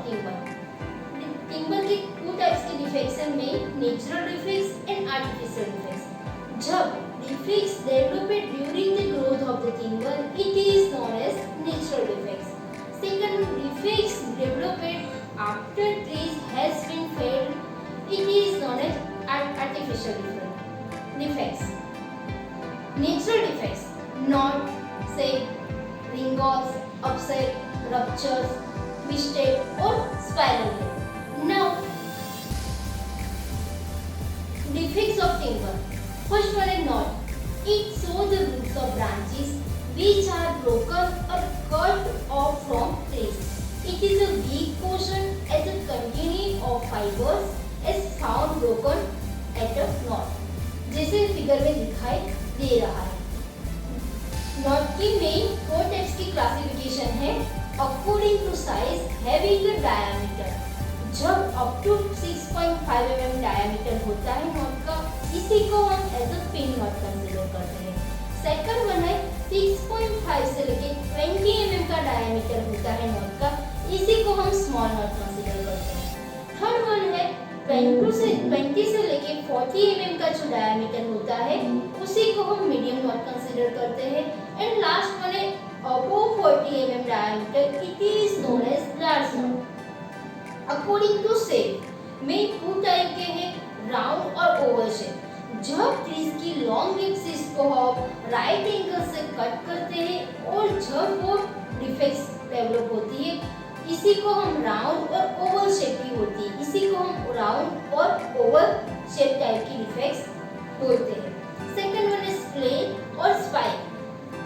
Timber. Timber के two types के defects हैं, में natural defects and artificial defects. जब defects developed during the growth of the timber, it is known as natural defects. Second, defects developed after trees has been felled, it is known as artificial defects. Natural defects, knot, sac, ringos, upset, ruptures, twisted or spiral head. Now, defects of timber. First one is knot. It shows the roots of branches which are broken or cut off from trees. It is a weak portion as a continuum of fibers is found broken at a knot, जैसे figure में दिखाई दे रहा है। Knot की main 4 types की classification है according to size, having the diameter. जब अप टू 6.5 mm डायमीटर होता है नॉट का, इसी को हम as a pin knot consider करते हैं। सेकंड वन है 6.5 से लेके 20 mm का डायमीटर होता है नॉट का, इसी को हम स्मॉल नॉट कंसीडर करते हैं। थर्ड वन है 20 से लेके 40 mm का जो डायमीटर होता है, उसी को हम मीडियम नॉट कंसीडर करते हैं। एंड लास्ट वन है above 40 mm diameter, it is known as large knot. According to shape में 2 टाइप के हैं, राउंड और ओवल शेप। जब ट्रीज की लॉन्ग एक्सिस को हम राइट एंगल से कट करते हैं और जब वो डिफेक्ट्स डेवलप होती है, इसी को हम राउंड और ओवल शेप की होती है, इसी को हम राउंड और ओवल शेप टाइप की डिफेक्ट्स बोलते हैं। सेकंड वन इज प्लेन और spike.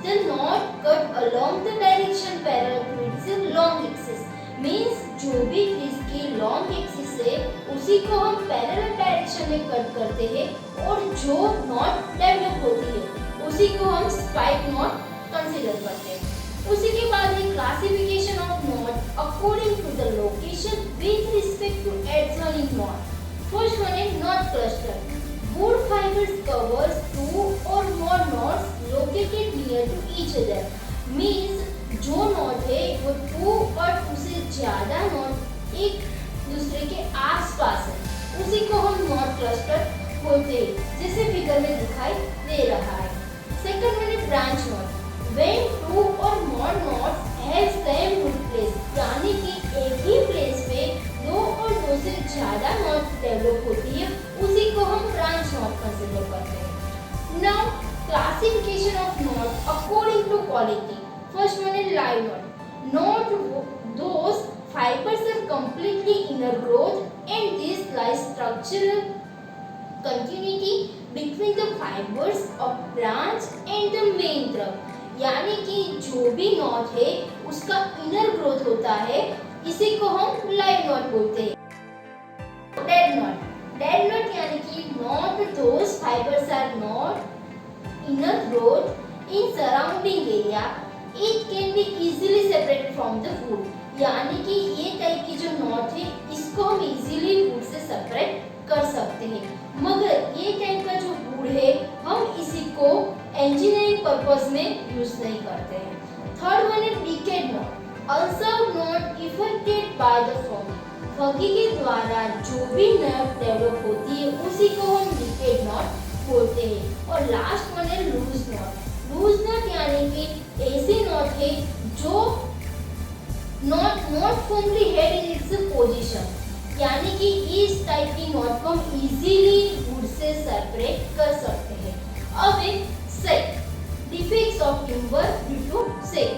The knot cut along the direction parallel to its long axis, means जो भी ट्रीज की लॉन्ग एक्सिस है उसी को हम पैरेलल डायरेक्शन में कट करते हैं और जो नॉट डेवलप होती है उसी को हम स्पाइक नॉट कंसीडर करते हैं। उसी के बाद है classification of knot according to the location with respect to adjoining knot. First one is knot cluster. Wood fibers covers 2 or more knots located near to each other. Means जो not है वो 2 और 2 से ज्यादा नॉट एक दूसरे के आसपास है, उसी को हम नॉट क्लस्टर बोलते हैं, जैसे फिगर में दिखाई दे रहा है। सेकंड वन है branch not. When 2 or more knots have same root place, यानी कि एक ही प्लेस पे 2 और 2 से ज्यादा नॉट डेवलप होती है, उसी को हम ब्रांच नॉट कंसीडर करते हैं। Now classification of knot according to quality. First one is live knot. Knot those fibers are completely inner growth and this lies structural continuity between the fibers of branch and the main trunk. यानी कि जो भी not है उसका inner growth होता है, इसी को हम लाइव नॉट बोलते हैं। Did not. डेड नॉट यानी कि knot those fibres are not inner growth in surrounding area, it can be easily separated from the wood, यानी कि ये टाइप की जो नॉट है इसको हम इजीली वुड से सेपरेट कर सकते हैं, मगर ये टाइप का जो वुड है हम इसी को इंजीनियरिंग पर्पस में यूज नहीं करते हैं। थर्ड वन है decade not. Unserved not affected by the fungi. Fungi के द्वारा जो भी नर्व डेवलप होती है उसी को हम डिकेड नॉट बोलते हैं। और लास्ट वन है लूज नॉट। लूज नॉट यानी कि ऐसे नॉट है जो not firmly head in its position, यानी कि इस टाइप की नॉट को हम इजीली वुड से सेपरेट कर सकते हैं। अब एक sac, defects of timber due to sac.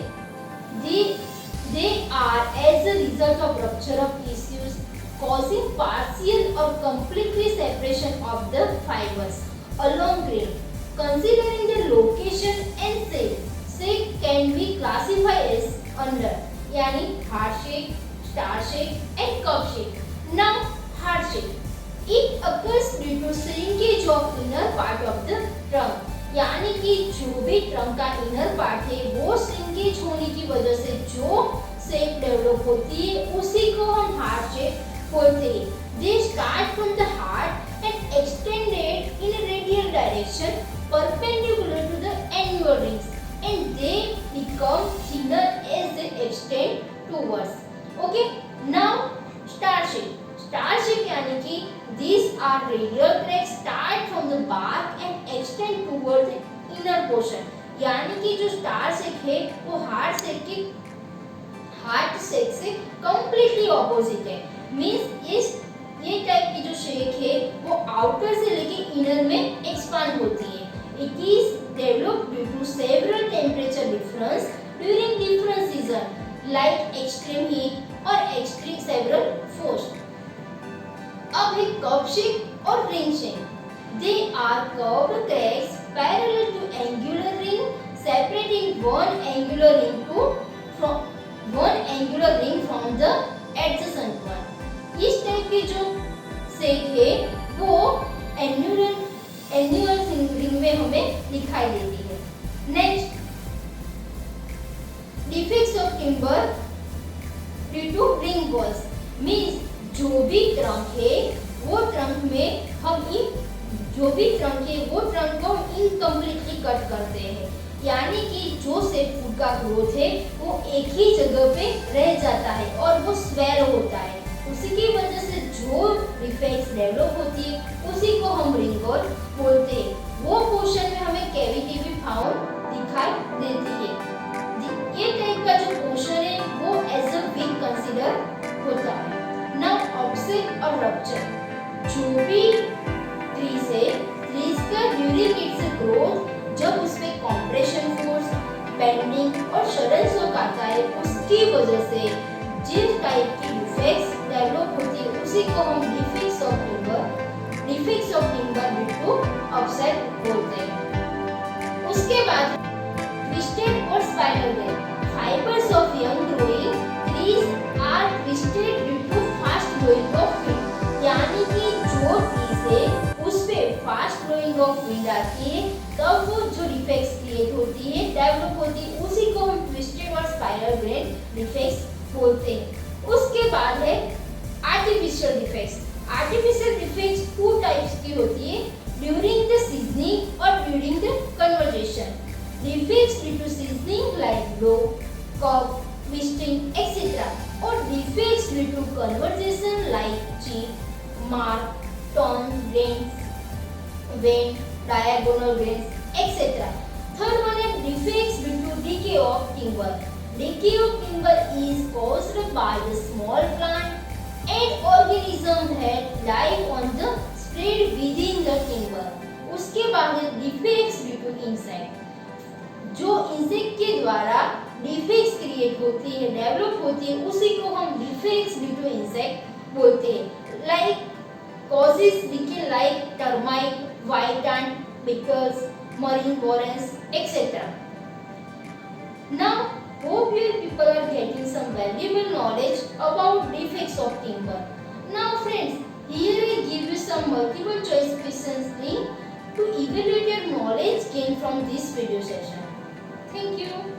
They are as a result of rupture of tissues causing partial or completely separation of the fibers along grain. Considering the location and sac can be classified as under, यानी heart shape, star shape and cup shape. Now heart shape. It occurs due to shrinkage of inner part of the trunk. यानी कि जो भी trunk का inner part है वो shrinkage होने की वजह से जो शेप डेवलप होती है उसी को हम हार्ट शेप बोलते हैं। They start from the heart and extended in a radial direction perpendicular to the annual rings and they become thinner as they extend towards. Okay. Now star shape. Star shape यानी कि these are radial cracks start from the bark and extend towards the inner portion. यानी कि जो star shape है वो heart shape से completely opposite है. Means ये टाइप की जो शेप है वो आउटर से लेके इनर में एक्सपांड होती है. It is developed due to several temperature difference during different season like extreme heat or extreme several frost. अब है curve shape और ring shape. They are curved cracks parallel to angular ring separating one angular ring from the adjacent one. इस type की जो shape है वो annular ring में हमें दिखाई देती है. Next, defects of timber due to ring walls. Means जो भी ट्रंक है वो ट्रंक को हम इनकम्प्लीटली कट करते हैं. यानी कि जो शेप फूड का ग्रोथ है वो एक ही जगह पे रह जाता है और वो स्वेल होता है. उसी की वजह से जो डिफेक्ट्स डेवलप होती है उसी को हम रिंग वॉल बोलते हैं. वो पोर्शन में हमें कैविटी भी फाउंड दिखाई देती है. ये टाइप का जो पोर्शन है वो एज अ वीक कंसीडर होता है. नाउ ऑब्सेट और रप्चर. जो भी ट्रीज का ड्यूरिंग इट्स ग्रोथ जब उसमें कंप्रेशन फोर्स, बेंडिंग और सडन शॉक आता है उसकी वजह से जिन टाइप की डिफेक्ट्स डेवलप होती है उसी को हम defects of timber due to offset बोलते हैं. उसके बाद ट्विस्टेड और spiral grain. Fibres of young growing trees are twisted due to fast growing of wind. यानी कि जो ट्रीज है उस पे फास्ट ग्रोइंग ऑफ विंड आती है तब वो जो डिफेक्ट्स क्रिएट होती है, डेवलप होती है, उसी को हम ट्विस्टेड और स्पाइरल ग्रेन डिफेक्ट्स बोलते हैं. उसके बाद है artificial defects. Artificial defects two types की होती है, ड्यूरिंग द सीजनिंग और during the conversion. Defects due to seasoning like blow, curve, twisting etcetera और defects due to conversion like chip, mark, torn, went, diagonal grains etcetera. Third one है defects due to decay of timber. Decay of timber is caused by the small plant and organism that live on the spread within the timber. उसके बाद है defects due to insect. जो insect के द्वारा defects create होती है, develop होती है, उसी को हम डिफेक्ट्स ड्यू टू इंसेक्ट बोलते हैं. Like causes decay like termite, white ant, beetles, marine warrens, etc. Now hope you people are getting some valuable knowledge about defects of timber. Now friends, here I give you some multiple choice questions linked to evaluate your knowledge gained from this video session. Thank you.